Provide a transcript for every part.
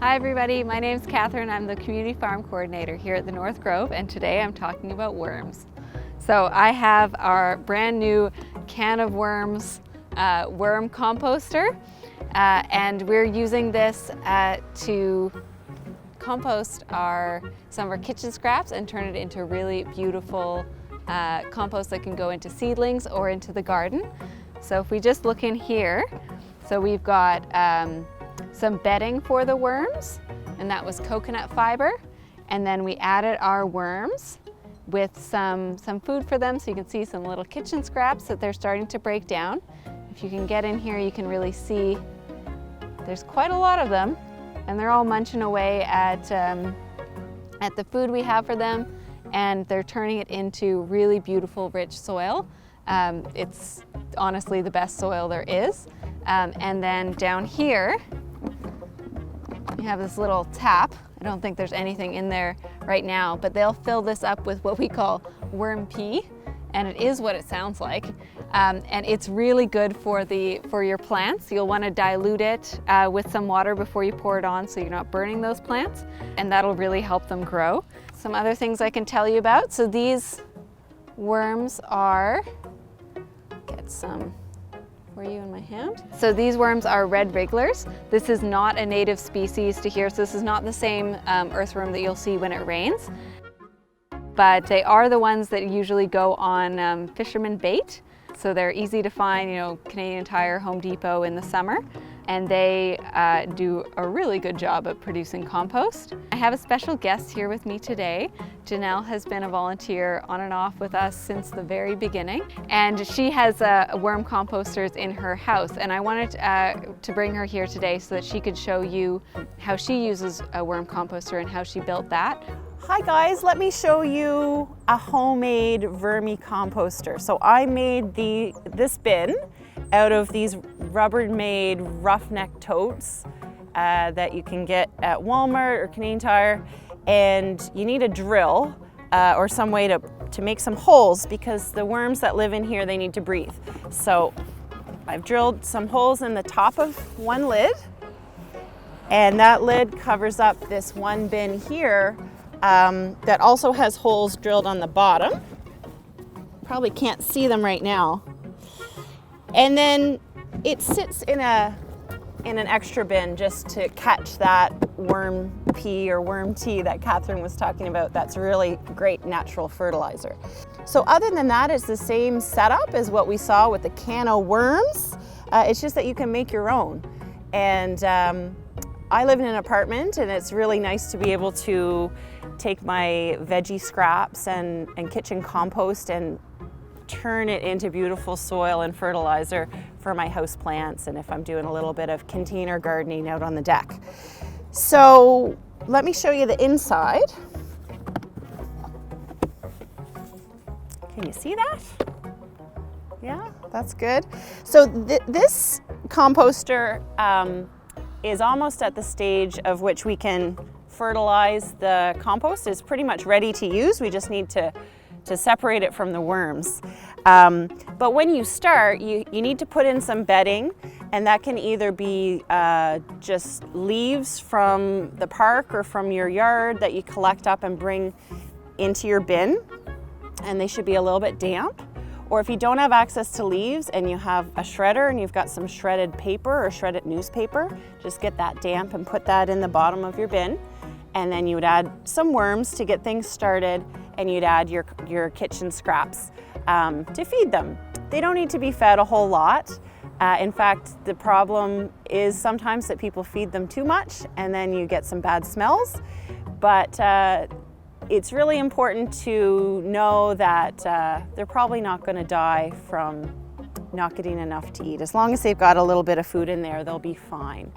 Hi everybody, my name's Catherine. I'm the Community Farm Coordinator here at the North Grove, and today I'm talking about worms. So I have our brand new can of worms worm composter, and we're using this to compost some of our kitchen scraps and turn it into really beautiful compost that can go into seedlings or into the garden. So if we just look in here, so we've got some bedding for the worms, and that was coconut fiber. And then we added our worms with some food for them, so you can see some little kitchen scraps that they're starting to break down. If you can get in here, you can really see there's quite a lot of them, and they're all munching away at the food we have for them, and they're turning it into really beautiful, rich soil. It's honestly the best soil there is. And then down here, we have this little tap. I don't think there's anything in there right now, but they'll fill this up with what we call worm pee, and it is what it sounds like. And it's really good for your plants. You'll want to dilute it with some water before you pour it on so you're not burning those plants, and that'll really help them grow. Some other things I can tell you about. So these worms are, get some for you in my hand. So these worms are red wrigglers. This is not a native species to here, so this is not the same earthworm that you'll see when it rains. But they are the ones that usually go on fisherman bait. So they're easy to find, Canadian Tire, Home Depot in the summer. And they do a really good job at producing compost. I have a special guest here with me today. Janelle has been a volunteer on and off with us since the very beginning, and she has worm composters in her house, and I wanted to bring her here today so that she could show you how she uses a worm composter and how she built that. Hi guys, let me show you a homemade vermicomposter. So I made this bin out of these Rubbermaid roughneck totes that you can get at Walmart or Canadian Tire, and you need a drill or some way to make some holes, because the worms that live in here, they need to breathe. So I've drilled some holes in the top of one lid, and that lid covers up this one bin here that also has holes drilled on the bottom. Probably can't see them right now. And then it sits in an extra bin just to catch that worm pee or worm tea that Catherine was talking about. That's really great natural fertilizer. So other than that, it's the same setup as what we saw with the can of worms. It's just that you can make your own. And I live in an apartment, and it's really nice to be able to take my veggie scraps and kitchen compost and turn it into beautiful soil and fertilizer for my house plants, and if I'm doing a little bit of container gardening out on the deck. So let me show you the inside. Can you see that? Yeah, that's good. So this composter is almost at the stage of which we can fertilize the compost. It's pretty much ready to use. We just need to separate it from the worms. But when you start, you need to put in some bedding, and that can either be just leaves from the park or from your yard that you collect up and bring into your bin, and they should be a little bit damp. Or if you don't have access to leaves and you have a shredder and you've got some shredded paper or shredded newspaper, just get that damp and put that in the bottom of your bin. And then you would add some worms to get things started, and you'd add your kitchen scraps to feed them. They don't need to be fed a whole lot. In fact, the problem is sometimes that people feed them too much, and then you get some bad smells. But it's really important to know that they're probably not going to die from not getting enough to eat. As long as they've got a little bit of food in there, they'll be fine.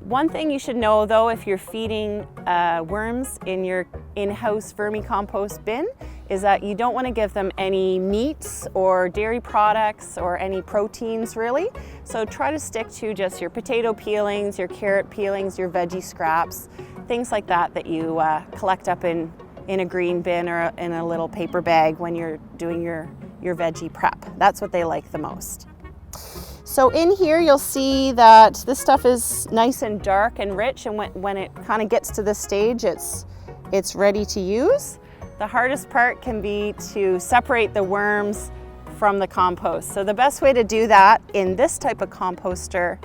One thing you should know though, if you're feeding worms in your in-house vermicompost bin, is that you don't want to give them any meats or dairy products or any proteins really. So try to stick to just your potato peelings, your carrot peelings, your veggie scraps, things like that you collect up in a green bin or in a little paper bag when you're doing your veggie prep. That's what they like the most. So in here you'll see that this stuff is nice and dark and rich, and when it kind of gets to this stage, it's ready to use. The hardest part can be to separate the worms from the compost. So the best way to do that in this type of composter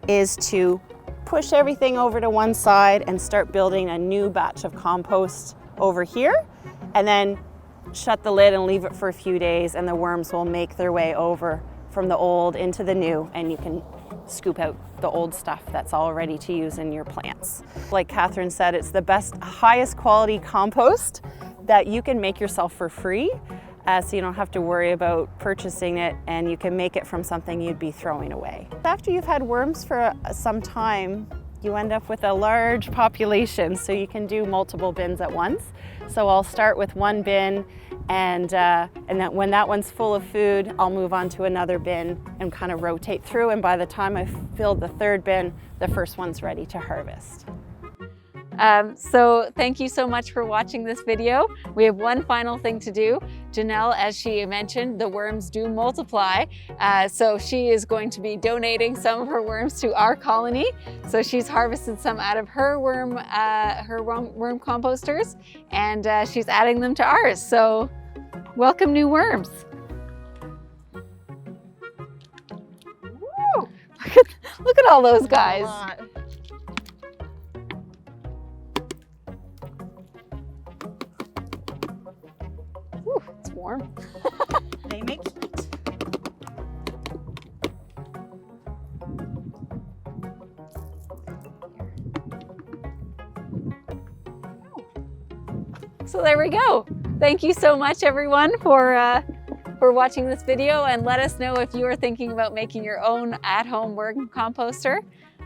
is to push everything over to one side and start building a new batch of compost over here, and then shut the lid and leave it for a few days, and the worms will make their way over from the old into the new, and you can scoop out the old stuff that's all ready to use in your plants. Like Catherine said, it's the best, highest quality compost that you can make yourself for free, so you don't have to worry about purchasing it, and you can make it from something you'd be throwing away. After you've had worms for some time, you end up with a large population, so you can do multiple bins at once. So I'll start with one bin, and then when that one's full of food, I'll move on to another bin and kind of rotate through, and by the time I've filled the third bin, the first one's ready to harvest. So thank you so much for watching this video. We have one final thing to do. Janelle, as she mentioned, the worms do multiply. So she is going to be donating some of her worms to our colony. So she's harvested some out of her worm composters, and she's adding them to ours. So welcome new worms. Woo! Look at all those guys. Ooh, it's warm. They make heat. So there we go. Thank you so much, everyone, for watching this video, and let us know if you are thinking about making your own at-home worm composter.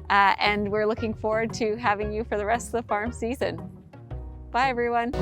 And we're looking forward to having you for the rest of the farm season. Bye, everyone.